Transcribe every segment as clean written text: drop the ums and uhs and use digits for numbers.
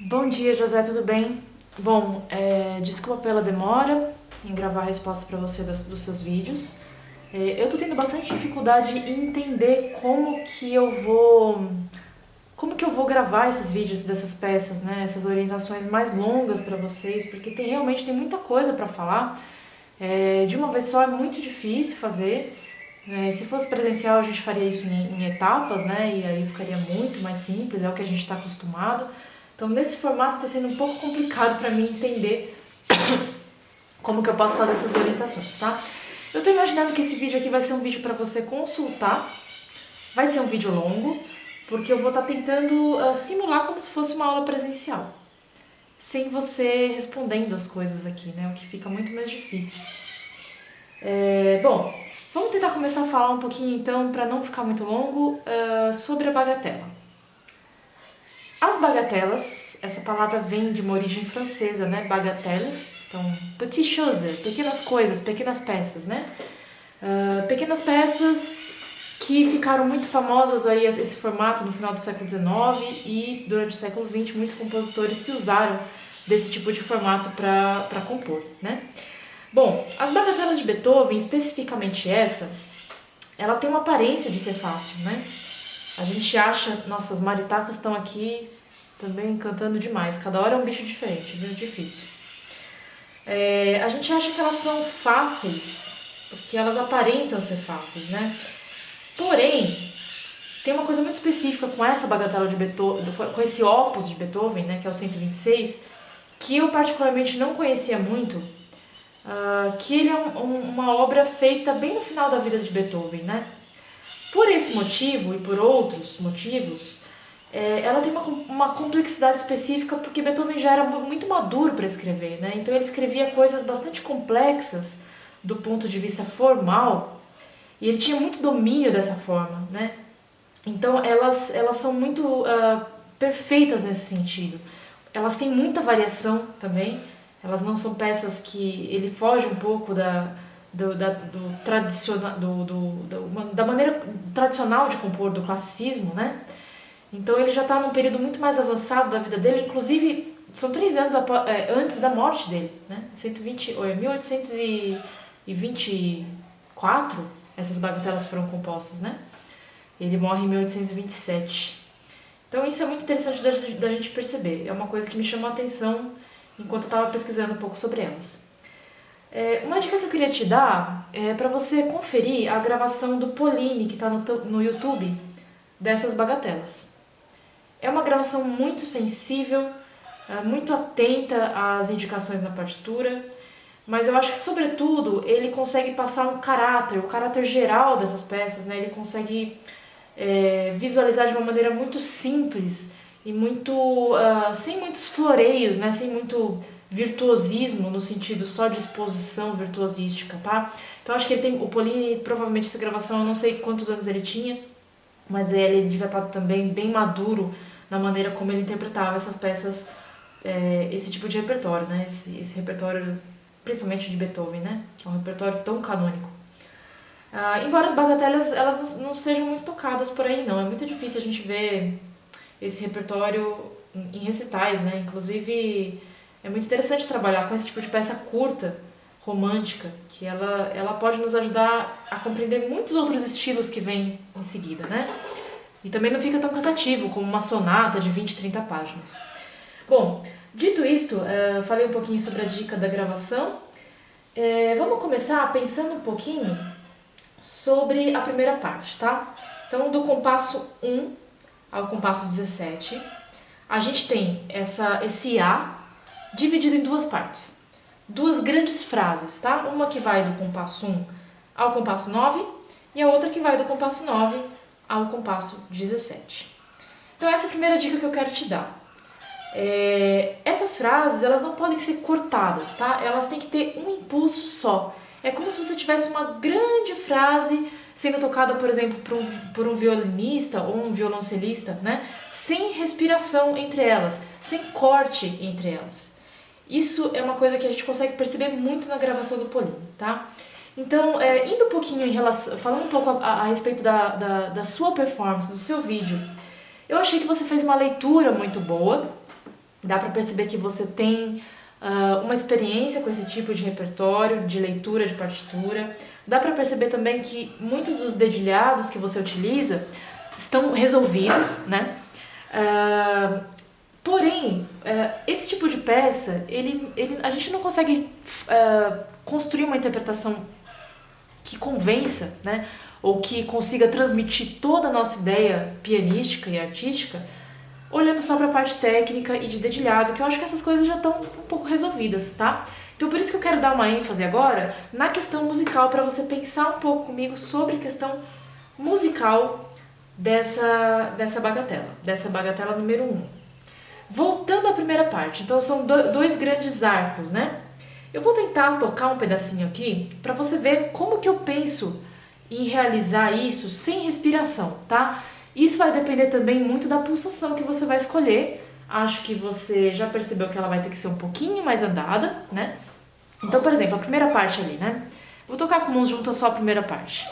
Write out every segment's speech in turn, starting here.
Bom dia, José, tudo bem? Bom, desculpa pela demora em gravar a resposta para você dos seus vídeos. Eu tô tendo bastante dificuldade em entender como que eu vou gravar esses vídeos dessas peças, né? Essas orientações mais longas para vocês, porque realmente tem muita coisa para falar. De uma vez só é muito difícil fazer. Se fosse presencial, a gente faria isso em etapas, né? E aí ficaria muito mais simples, é o que a gente está acostumado. Então, nesse formato está sendo um pouco complicado para mim entender como que eu posso fazer essas orientações, tá? Eu estou imaginando que esse vídeo aqui vai ser um vídeo para você consultar, vai ser um vídeo longo, porque eu vou estar tentando simular como se fosse uma aula presencial, sem você respondendo as coisas aqui, né? O que fica muito mais difícil. Bom, vamos tentar começar a falar um pouquinho então, para não ficar muito longo, sobre a bagatela. As bagatelas, essa palavra vem de uma origem francesa, né? Bagatelle. Então, petit chose, pequenas coisas, pequenas peças, né? Pequenas peças que ficaram muito famosas aí, esse formato no final do século XIX e durante o século XX muitos compositores se usaram desse tipo de formato para compor, né? Bom, as bagatelas de Beethoven, especificamente ela tem uma aparência de ser fácil, né? A gente acha, nossa, as maritacas estão aqui também cantando demais, cada hora é um bicho diferente, viu? Difícil. A gente acha que elas são fáceis, porque elas aparentam ser fáceis, né? Porém, tem uma coisa muito específica com essa bagatela de Beethoven, com esse opus de Beethoven, né, que é o 126, que eu particularmente não conhecia muito, que ele é uma obra feita bem no final da vida de Beethoven, né? Por esse motivo e por outros motivos, ela tem uma complexidade específica porque Beethoven já era muito maduro para escrever, né? Então ele escrevia coisas bastante complexas do ponto de vista formal e ele tinha muito domínio dessa forma, né? Então elas são muito perfeitas nesse sentido. Elas têm muita variação também, elas não são peças que ele foge um pouco do tradicional, da maneira tradicional de compor do classicismo, né? Então ele já está num período muito mais avançado da vida dele, inclusive são 3 anos antes da morte dele, né? 1824 essas bagatelas foram compostas, né? Ele morre em 1827. Então isso é muito interessante da gente perceber, é uma coisa que me chamou a atenção enquanto eu estava pesquisando um pouco sobre elas. Uma dica que eu queria te dar é para você conferir a gravação do Polini que está no YouTube dessas bagatelas. É uma gravação muito sensível, muito atenta às indicações na partitura, mas eu acho que, sobretudo, ele consegue passar o caráter geral dessas peças, né? Ele consegue visualizar de uma maneira muito simples e sem muitos floreios, né? Sem muito virtuosismo no sentido só de exposição virtuosística, tá? Então acho que o Polini, provavelmente essa gravação, eu não sei quantos anos ele tinha, mas ele devia estar também bem maduro na maneira como ele interpretava essas peças, esse tipo de repertório, né? Esse repertório, principalmente de Beethoven, né? Que é um repertório tão canônico. Embora as bagatelas elas não sejam muito tocadas por aí, não. É muito difícil a gente ver esse repertório em recitais, né? Inclusive, é muito interessante trabalhar com esse tipo de peça curta, romântica, que ela pode nos ajudar a compreender muitos outros estilos que vêm em seguida, né? E também não fica tão cansativo como uma sonata de 20, 30 páginas. Bom, dito isto, falei um pouquinho sobre a dica da gravação. Vamos começar pensando um pouquinho sobre a primeira parte, tá? Então, do compasso 1 ao compasso 17, a gente tem esse A dividido em duas partes. Duas grandes frases, tá? Uma que vai do compasso 1 ao compasso 9 e a outra que vai do compasso 9 ao compasso 17. Então essa é a primeira dica que eu quero te dar. Essas frases, elas não podem ser cortadas, tá? Elas têm que ter um impulso só. É como se você tivesse uma grande frase sendo tocada, por exemplo, por um violinista ou um violoncelista, né? Sem respiração entre elas, sem corte entre elas. Isso é uma coisa que a gente consegue perceber muito na gravação do Polini, tá? Então, indo um pouquinho falando um pouco a respeito da sua performance, do seu vídeo, eu achei que você fez uma leitura muito boa, Dá para perceber que você tem uma experiência com esse tipo de repertório, de leitura de partitura. Dá para perceber também que muitos dos dedilhados que você utiliza estão resolvidos, né? Porém, esse tipo de peça, a gente não consegue construir uma interpretação que convença, né? Ou que consiga transmitir toda a nossa ideia pianística e artística olhando só para a parte técnica e de dedilhado, que eu acho que essas coisas já estão um pouco resolvidas, tá? Então por isso que eu quero dar uma ênfase agora na questão musical, para você pensar um pouco comigo sobre a questão musical dessa bagatela número 1. Voltando à primeira parte, então são dois grandes arcos, né? Eu vou tentar tocar um pedacinho aqui para você ver como que eu penso em realizar isso sem respiração, tá? Isso vai depender também muito da pulsação que você vai escolher. Acho que você já percebeu que ela vai ter que ser um pouquinho mais andada, né? Então, por exemplo, a primeira parte ali, né? Vou tocar com mãos juntas só a primeira parte.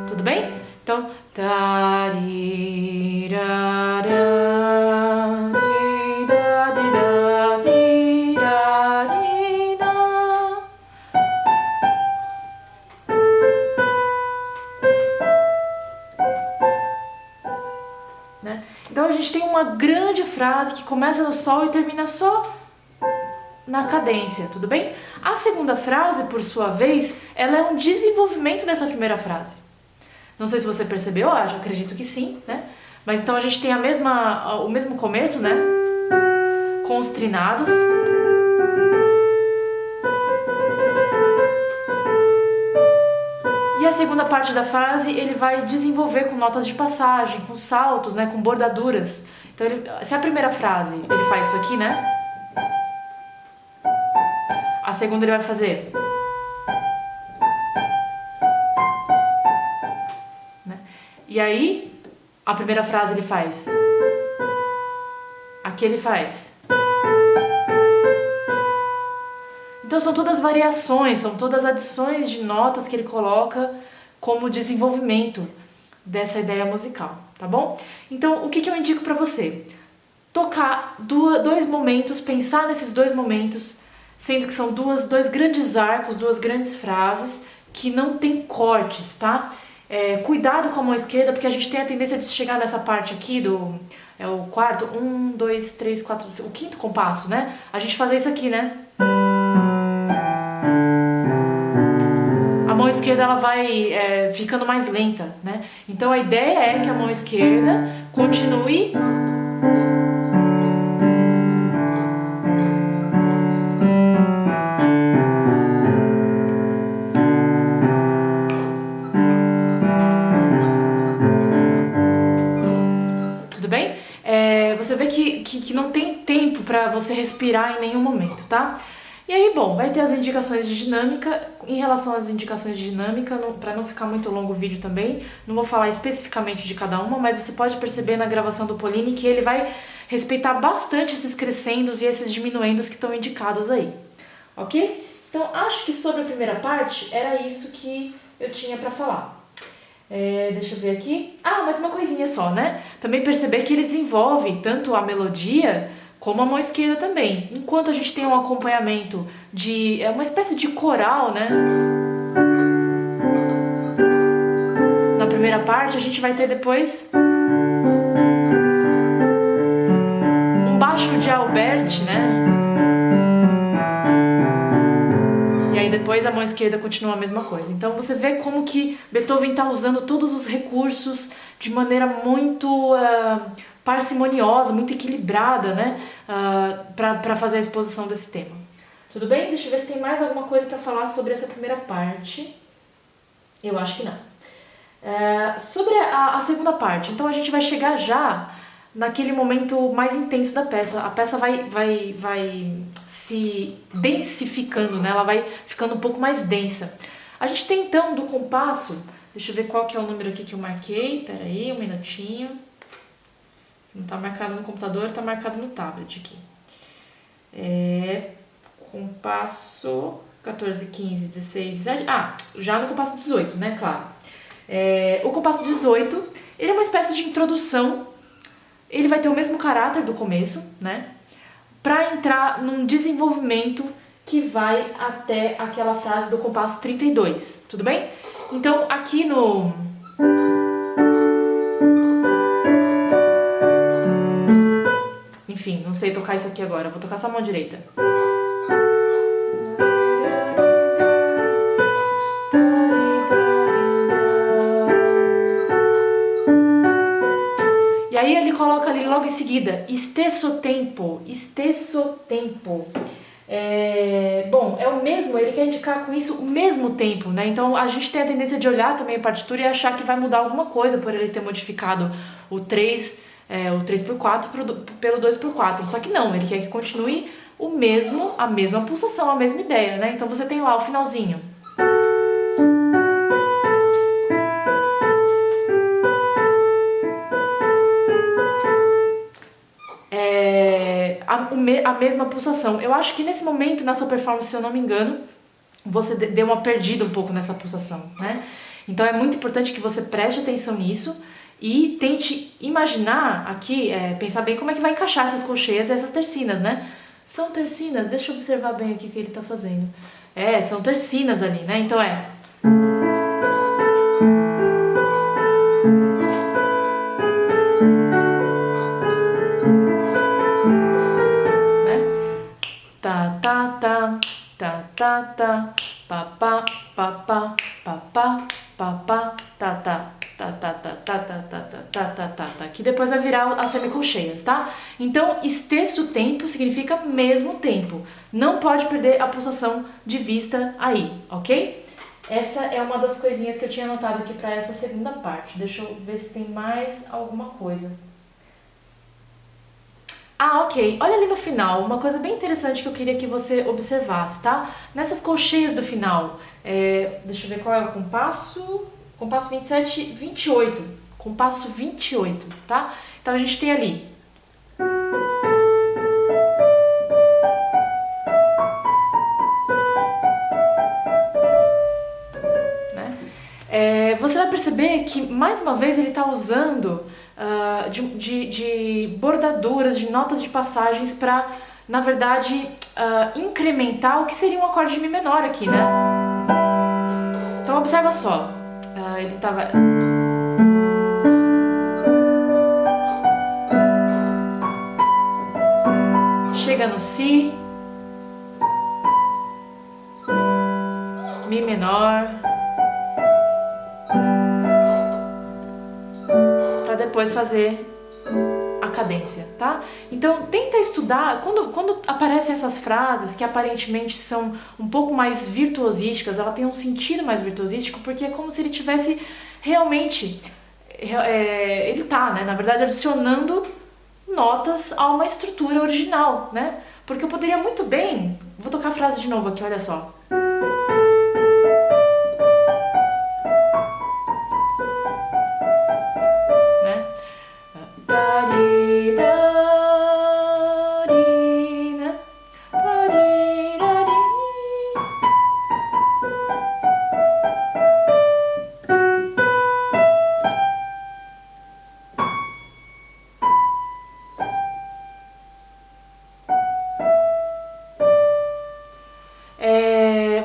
Tudo bem? Então, né? Então a gente tem uma grande frase que começa no sol e termina só na cadência, tudo bem? A segunda frase, por sua vez, ela é um desenvolvimento dessa primeira frase. Não sei se você percebeu, eu acredito que sim, né? Mas então a gente tem o mesmo começo, né? Com os trinados. E a segunda parte da frase ele vai desenvolver com notas de passagem, com saltos, né? Com bordaduras. Então, se a primeira frase ele faz isso aqui, né? A segunda ele vai fazer... né? E aí, a primeira frase ele faz... Aqui ele faz... Então são todas variações, são todas adições de notas que ele coloca como desenvolvimento dessa ideia musical, tá bom? Então o que eu indico pra você? Tocar dois momentos, pensar nesses dois momentos, sendo que são dois grandes arcos, duas grandes frases que não tem cortes, tá? Cuidado com a mão esquerda, porque a gente tem a tendência de chegar nessa parte aqui é o quarto, 1, 2, 3, 4, o quinto compasso, né? A gente fazer isso aqui, né? A mão esquerda ela vai ficando mais lenta, né? Então a ideia é que a mão esquerda continue tudo bem? Você vê que não tem tempo para você respirar em nenhum momento, tá? E aí, bom, vai ter as indicações de dinâmica. Em relação às indicações de dinâmica, para não ficar muito longo o vídeo também, não vou falar especificamente de cada uma, mas você pode perceber na gravação do Pollini que ele vai respeitar bastante esses crescendos e esses diminuendos que estão indicados aí, ok? Então, acho que sobre a primeira parte, era isso que eu tinha para falar. Deixa eu ver aqui. Mas uma coisinha só, né? Também perceber que ele desenvolve tanto a melodia como a mão esquerda também. Enquanto a gente tem um acompanhamento de... uma espécie de coral, né? Na primeira parte, a gente vai ter depois um baixo de Albert, né? E aí depois a mão esquerda continua a mesma coisa. Então você vê como que Beethoven está usando todos os recursos de maneira muito parcimoniosa, muito equilibrada, né? Para fazer a exposição desse tema. Tudo bem? Deixa eu ver se tem mais alguma coisa para falar sobre essa primeira parte. Eu acho que não. Sobre a segunda parte, então a gente vai chegar já naquele momento mais intenso da peça. A peça vai se densificando, né? Ela vai ficando um pouco mais densa. A gente tem então do compasso, deixa eu ver qual que é o número aqui que eu marquei, peraí, um minutinho. Não está marcado no computador, está marcado no tablet aqui. Compasso 14, 15, 16, 17... Ah, já no compasso 18, né? Claro. O compasso 18, ele é uma espécie de introdução. Ele vai ter o mesmo caráter do começo, né? Para entrar num desenvolvimento que vai até aquela frase do compasso 32, tudo bem? Então, aqui no... Enfim, não sei tocar isso aqui agora, vou tocar só a mão direita. E aí ele coloca ali logo em seguida, stesso tempo. Bom, é o mesmo, ele quer indicar com isso o mesmo tempo, né? Então a gente tem a tendência de olhar também a partitura e achar que vai mudar alguma coisa por ele ter modificado o 3, o 3x4 pelo 2x4. Só que não, ele quer que continue o mesmo, a mesma pulsação, a mesma ideia, né? Então você tem lá o finalzinho. A mesma pulsação. Eu acho que nesse momento, na sua performance, se eu não me engano, você deu uma perdida um pouco nessa pulsação, né? Então é muito importante que você preste atenção nisso e tente imaginar aqui, pensar bem como é que vai encaixar essas colcheias e essas tercinas, né? São tercinas, deixa eu observar bem aqui o que ele tá fazendo. São tercinas ali, né? Então tá, tá, tá, tá, tá, tá, pá, pá, pá, pá, pá, pá, pá, pá, tá, tá, tá, tá, tá, tá, tá, tá, tá, tá, tá, tá, que depois vai virar as semicolcheias, tá? Então, stesso tempo significa mesmo tempo. Não pode perder a pulsação de vista aí, ok? Essa é uma das coisinhas que eu tinha anotado aqui para essa segunda parte. Deixa eu ver se tem mais alguma coisa. Ok. Olha ali no final, uma coisa bem interessante que eu queria que você observasse, tá? Nessas colcheias do final, deixa eu ver qual é o compasso. Compasso 27, 28. Compasso 28, tá? Então a gente tem ali. Você vai perceber que, mais uma vez, ele está usando de bordaduras, de notas de passagens para, na verdade, incrementar o que seria um acorde de Mi menor aqui, né? Então, observa só. Ele estava... Chega no Si, Mi menor... para depois fazer a cadência, tá? Então tenta estudar, quando aparecem essas frases que aparentemente são um pouco mais virtuosísticas, ela tem um sentido mais virtuosístico, porque é como se ele tivesse realmente, ele tá, né, na verdade adicionando notas a uma estrutura original, né? Porque eu poderia muito bem, vou tocar a frase de novo aqui, olha só.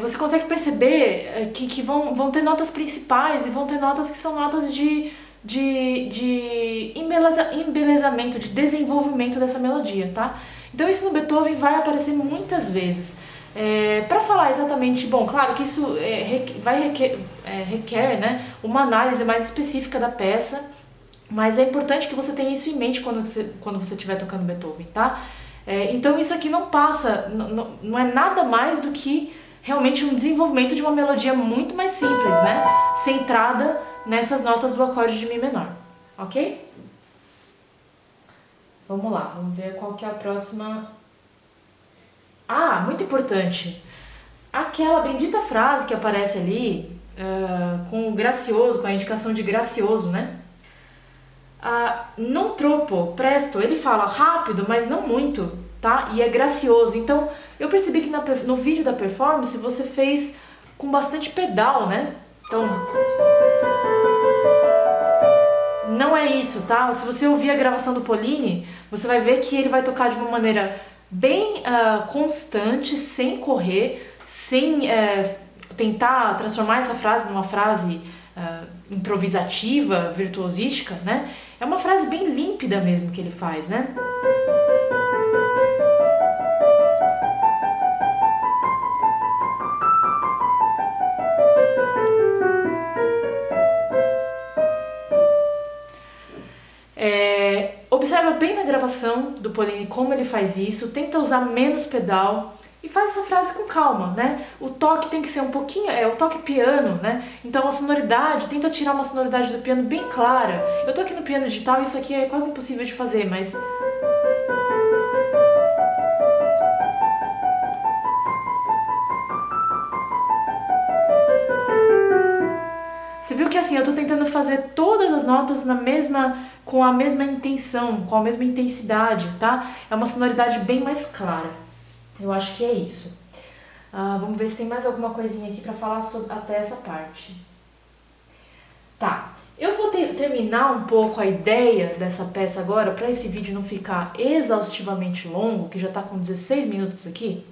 Você consegue perceber que vão ter notas principais e vão ter notas que são notas de embelezamento, de desenvolvimento dessa melodia, tá? Então isso no Beethoven vai aparecer muitas vezes. Para falar exatamente, bom, claro que isso requer, né, uma análise mais específica da peça, mas é importante que você tenha isso em mente quando você estiver tocando Beethoven, tá? Então isso aqui não passa, não é nada mais do que realmente um desenvolvimento de uma melodia muito mais simples, né? Centrada nessas notas do acorde de Mi menor, ok? Vamos lá, vamos ver qual que é a próxima. Muito importante. Aquela bendita frase que aparece ali, com o gracioso, com a indicação de gracioso, né? Non troppo, presto, ele fala rápido, mas não muito. tá? E é gracioso. Então, eu percebi que no vídeo da performance você fez com bastante pedal, né? Então, não é isso, tá? Se você ouvir a gravação do Pauline, você vai ver que ele vai tocar de uma maneira bem constante, sem correr, sem tentar transformar essa frase numa frase improvisativa, virtuosística, né? É uma frase bem límpida mesmo que ele faz, né? Observa bem na gravação do Pauline como ele faz isso, tenta usar menos pedal e faz essa frase com calma, né? O toque tem que ser um pouquinho, o toque piano, né? Então a sonoridade, tenta tirar uma sonoridade do piano bem clara. Eu tô aqui no piano digital, isso aqui é quase impossível de fazer, mas... Você viu que assim, eu tô tentando fazer todas as notas com a mesma intenção, com a mesma intensidade, tá? É uma sonoridade bem mais clara. Eu acho que é isso. Vamos ver se tem mais alguma coisinha aqui pra falar até essa parte. Tá, eu vou terminar um pouco a ideia dessa peça agora, pra esse vídeo não ficar exaustivamente longo, que já tá com 16 minutos aqui,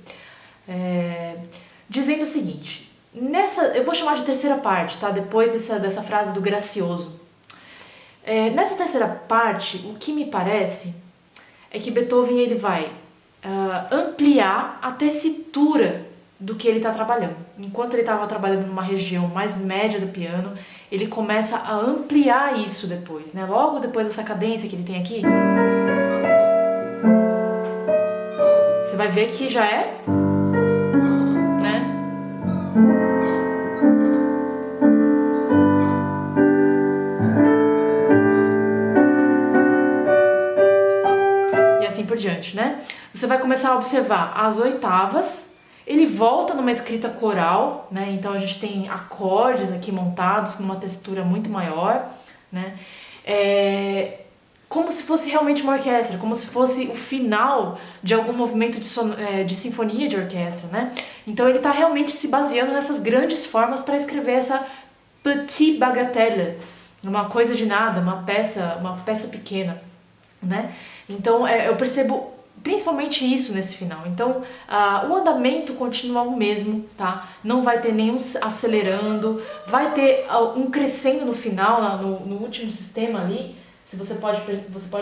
dizendo o seguinte... eu vou chamar de terceira parte, tá? Depois dessa frase do gracioso. Nessa terceira parte, o que me parece é que Beethoven ele vai ampliar a tessitura do que ele está trabalhando. Enquanto ele estava trabalhando numa região mais média do piano, ele começa a ampliar isso depois, né? Logo depois dessa cadência que ele tem aqui, você vai ver que já é... por diante, né? Você vai começar a observar as oitavas, ele volta numa escrita coral, né? Então a gente tem acordes aqui montados numa textura muito maior, né? Como se fosse realmente uma orquestra, como se fosse o final de algum movimento de sinfonia de orquestra, né? Então ele está realmente se baseando nessas grandes formas para escrever essa petite bagatelle, uma coisa de nada, uma peça pequena, né? Então eu percebo principalmente isso nesse final. Então o andamento continua o mesmo, tá? Não vai ter nenhum acelerando, vai ter um crescendo no final, no último sistema ali. Você pode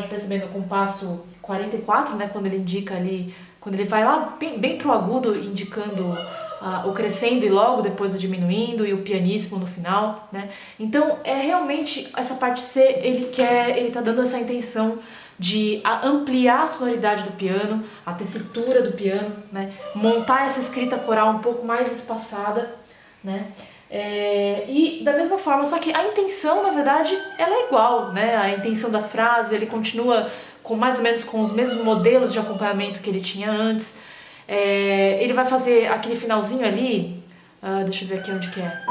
perceber no compasso 44, né? Quando ele indica ali, quando ele vai lá bem pro agudo, indicando o crescendo e logo depois o diminuindo e o pianíssimo no final, né? Então realmente essa parte C, ele tá dando essa intenção de ampliar a sonoridade do piano, a tessitura do piano, né? Montar essa escrita coral um pouco mais espaçada, né? E da mesma forma, só que a intenção, na verdade, ela é igual, né? A intenção das frases, ele continua com mais ou menos com os mesmos modelos de acompanhamento que ele tinha antes. Ele vai fazer aquele finalzinho ali, deixa eu ver aqui onde que é.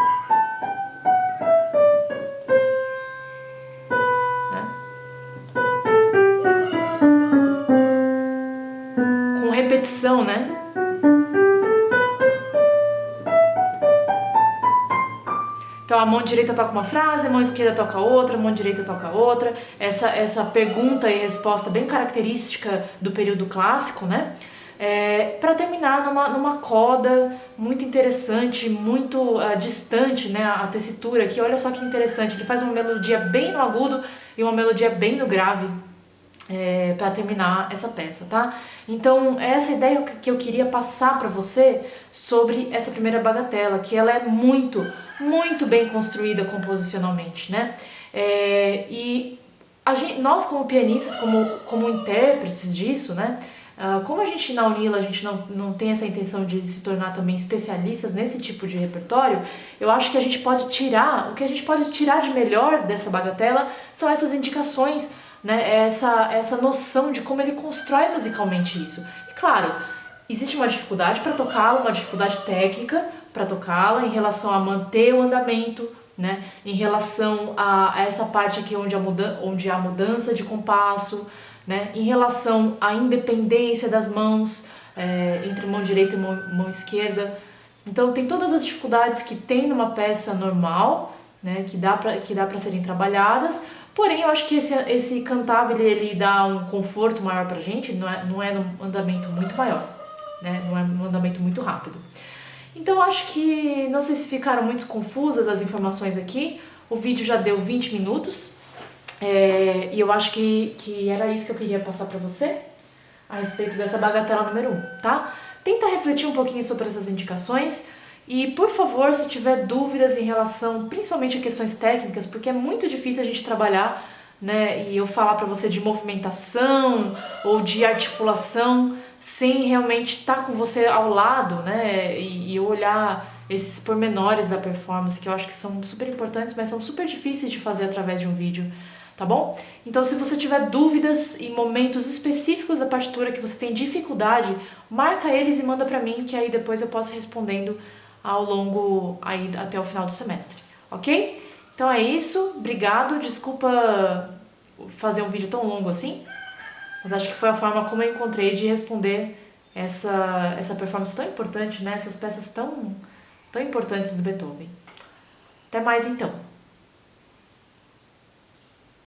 Repetição, né? Então a mão direita toca uma frase, a mão esquerda toca outra, a mão direita toca outra. Essa pergunta e resposta bem característica do período clássico, né? Para terminar numa coda muito interessante, muito distante, né? A tessitura aqui, olha só que interessante. Ele faz uma melodia bem no agudo e uma melodia bem no grave. Para terminar essa peça, tá? Então, essa ideia que eu queria passar para você sobre essa primeira bagatela, que ela é muito, muito bem construída composicionalmente, né? E nós como pianistas, como intérpretes disso, né? Como a gente na Unila, a gente não tem essa intenção de se tornar também especialistas nesse tipo de repertório, eu acho que o que a gente pode tirar de melhor dessa bagatela são essas indicações, né, essa noção de como ele constrói musicalmente isso. E claro, existe uma dificuldade para tocá-la, uma dificuldade técnica para tocá-la em relação a manter o andamento, né, em relação a essa parte aqui onde há mudança de compasso, né? Em relação à independência das mãos, entre mão direita e mão esquerda. Então tem todas as dificuldades que tem numa peça normal, né? Que dá para serem trabalhadas. Porém, eu acho que esse cantabile ele dá um conforto maior pra gente, não é num andamento muito maior, né? Não é num andamento muito rápido. Então, eu acho que, não sei se ficaram muito confusas as informações aqui, o vídeo já deu 20 minutos, e eu acho que era isso que eu queria passar pra você, a respeito dessa bagatela número 1, tá? Tenta refletir um pouquinho sobre essas indicações, e, por favor, se tiver dúvidas em relação, principalmente a questões técnicas, porque é muito difícil a gente trabalhar, né, e eu falar para você de movimentação ou de articulação sem realmente estar com você ao lado, né, e olhar esses pormenores da performance que eu acho que são super importantes, mas são super difíceis de fazer através de um vídeo, tá bom? Então, se você tiver dúvidas em momentos específicos da partitura que você tem dificuldade, marca eles e manda para mim, que aí depois eu posso ir respondendo ao longo, aí até o final do semestre, ok? Então é isso, obrigado, desculpa fazer um vídeo tão longo assim, mas acho que foi a forma como eu encontrei de responder essa performance tão importante, né? Essas peças tão importantes do Beethoven. Até mais então!